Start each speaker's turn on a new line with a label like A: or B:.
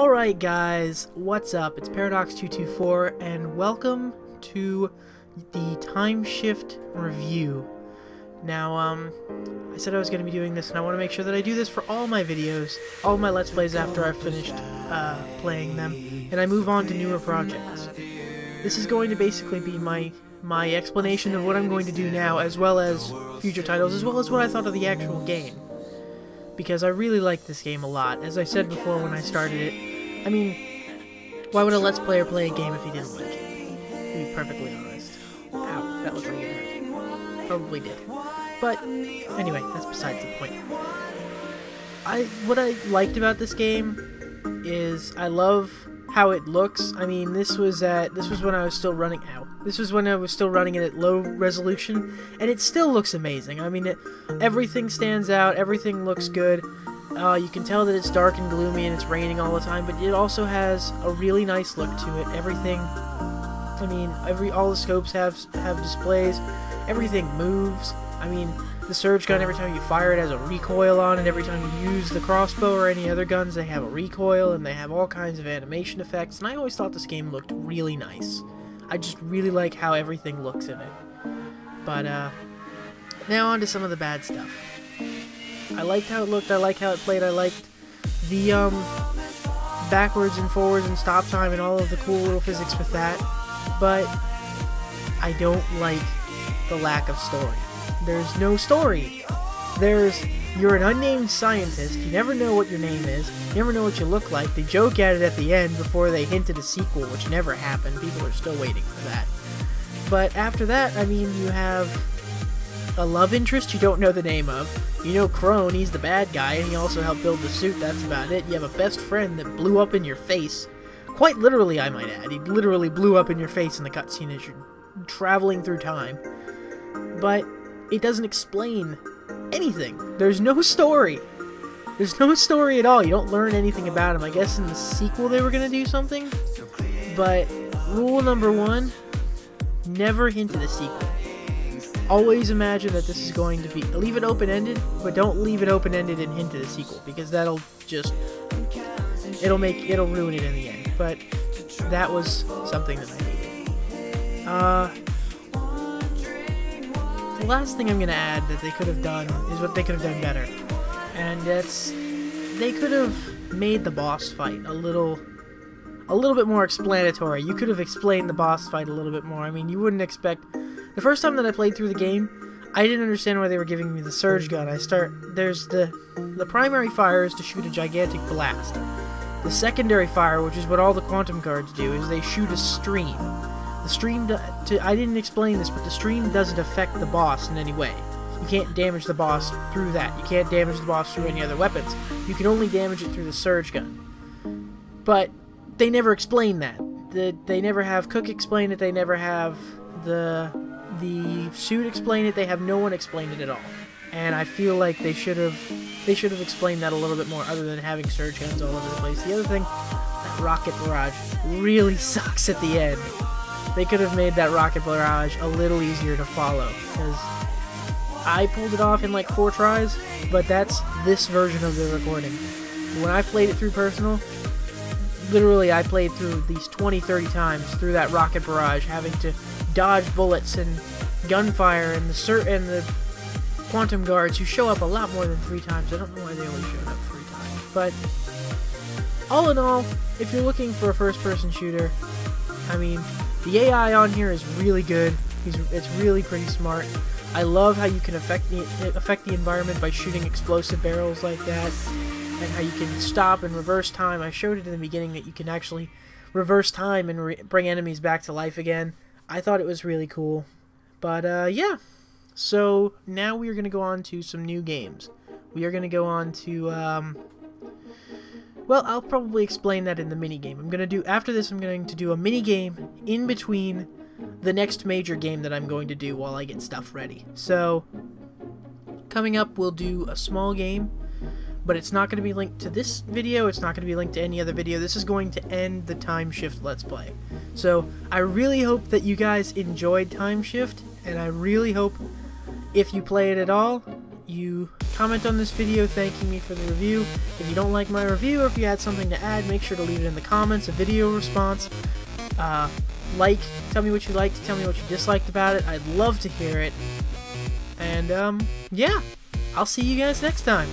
A: Alright guys, what's up? It's Paradox224 and welcome to the TimeShift review. Now, I said I was going to be doing this and I want to make sure that I do this for all my videos, all my Let's Plays after I've finished playing them, and I move on to newer projects. This is going to basically be my explanation of what I'm going to do now, as well as future titles, as well as what I thought of the actual game. Because I really like this game a lot. As I said before when I started it, I mean, why would a Let's Player play a game if he didn't like it? To be perfectly honest. Ow, that looked like it hurt. Probably did. But, anyway, that's besides the point. What I liked about this game is I love how it looks. I mean, this was when I was still running out. This was when I was still running it at low resolution, and it still looks amazing. I mean, everything stands out, everything looks good. You can tell that it's dark and gloomy and it's raining all the time, but it also has a really nice look to it. Everything, I mean, all the scopes have displays. Everything moves. I mean, the surge gun, every time you fire it, has a recoil on it. Every time you use the crossbow or any other guns, they have a recoil, and they have all kinds of animation effects. And I always thought this game looked really nice. I just really like how everything looks in it. But, now on to some of the bad stuff. I liked how it looked, I liked how it played, I liked the, backwards and forwards and stop time and all of the cool little physics with that. But, I don't like the lack of story. There's no story. You're an unnamed scientist, you never know what your name is, you never know what you look like. They joke at it at the end before they hint at a sequel, which never happened. People are still waiting for that. But after that, I mean, you have a love interest you don't know the name of. You know Crone, he's the bad guy, and he also helped build the suit, that's about it. You have a best friend that blew up in your face. Quite literally, I might add. He literally blew up in your face in the cutscene as you're traveling through time. But it doesn't explain anything. There's no story. There's no story at all. You don't learn anything about him. I guess in the sequel they were going to do something. But rule number one, never hint at a sequel. Always imagine that this is going to be... Leave it open-ended, but don't leave it open-ended and hint at a sequel, because that'll just... It'll ruin it in the end. But that was something that I hated. The last thing I'm going to add that they could have done is what they could have done better. And that's, they could have made the boss fight a little bit more explanatory. You could have explained the boss fight a little bit more. I mean, you wouldn't expect... The first time that I played through the game, I didn't understand why they were giving me the surge gun. There's the primary fire is to shoot a gigantic blast. The secondary fire, which is what all the quantum guards do, is they shoot a stream. The stream, I didn't explain this, but the stream doesn't affect the boss in any way. You can't damage the boss through that. You can't damage the boss through any other weapons. You can only damage it through the surge gun. But they never explain that. They never have Cook explain it. They never have the suit explain it. They have no one explain it at all. And I feel like they should have explained that a little bit more, other than having surge guns all over the place. The other thing, that rocket barrage really sucks at the end. They could have made that rocket barrage a little easier to follow, because I pulled it off in like 4 tries, but that's this version of the recording. When I played it through personal, literally I played through at least 20-30 times through that rocket barrage, having to dodge bullets and gunfire and the quantum guards, who show up a lot more than 3 times. I don't know why they only showed up 3 times. But all in all, if you're looking for a first-person shooter, I mean, the AI on here is really good. It's really pretty smart. I love how you can affect the environment by shooting explosive barrels like that, and how you can stop and reverse time. I showed it in the beginning that you can actually reverse time and bring enemies back to life again. I thought it was really cool. But yeah. So now we are going to go on to some new games. We are going to go on to well, I'll probably explain that in the minigame. After this, I'm going to do a minigame in between the next major game that I'm going to do while I get stuff ready. So, coming up, we'll do a small game, but it's not going to be linked to this video, it's not going to be linked to any other video. This is going to end the TimeShift Let's Play. So, I really hope that you guys enjoyed TimeShift, and I really hope, if you play it at all, you comment on this video thanking me for the review. If you don't like my review, or if you had something to add, make sure to leave it in the comments, a video response. Tell me what you liked, tell me what you disliked about it. I'd love to hear it. And, yeah, I'll see you guys next time.